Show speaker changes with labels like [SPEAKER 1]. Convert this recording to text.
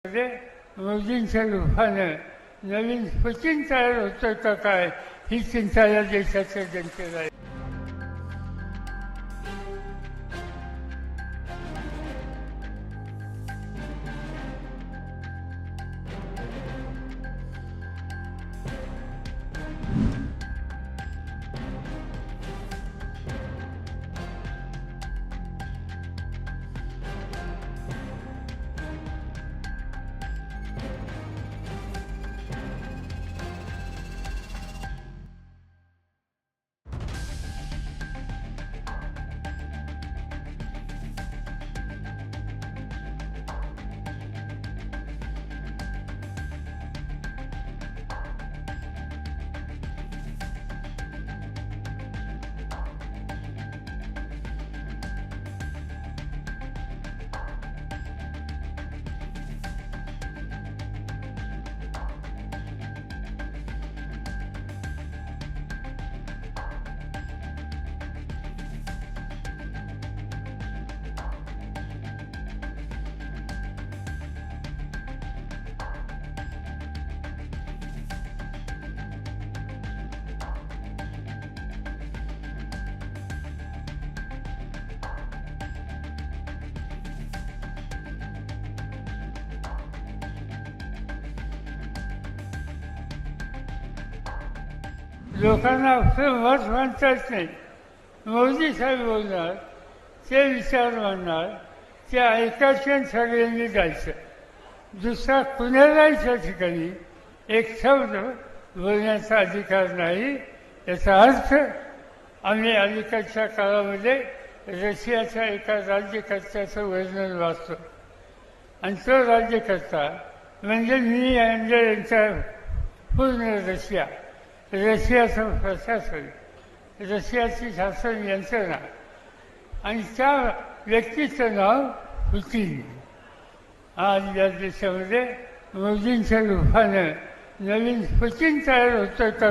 [SPEAKER 1] मध्ये मोदींच्या रूपानं नवीन पुचिन तयार होतं का काय ही चिंता या देशाच्या जनतेला आहे. लोकांना आपलं मत म्हणताच नाही. मोदी साहेब बोलणार, ते विचार मांडणार, ते ऐकायचे आणि सगळ्यांनी जायचं. दुसरा कुणालाही त्या ठिकाणी एक शब्द बोलण्याचा अधिकार नाही. याचा अर्थ आम्ही अलीकडच्या काळामध्ये रशियाच्या एका राज्यकर्त्याचं वर्णन वाचतो आणि तो राज्यकर्ता म्हणजे मी यांच्या पूर्ण रशियाचं प्रशासन, रशियाची शासन यंत्रणा आणि त्या व्यक्तीचं नाव पुतिन. आज या देशामध्ये मोदींच्या रूपानं नवीन पुतिन तयार होतं का.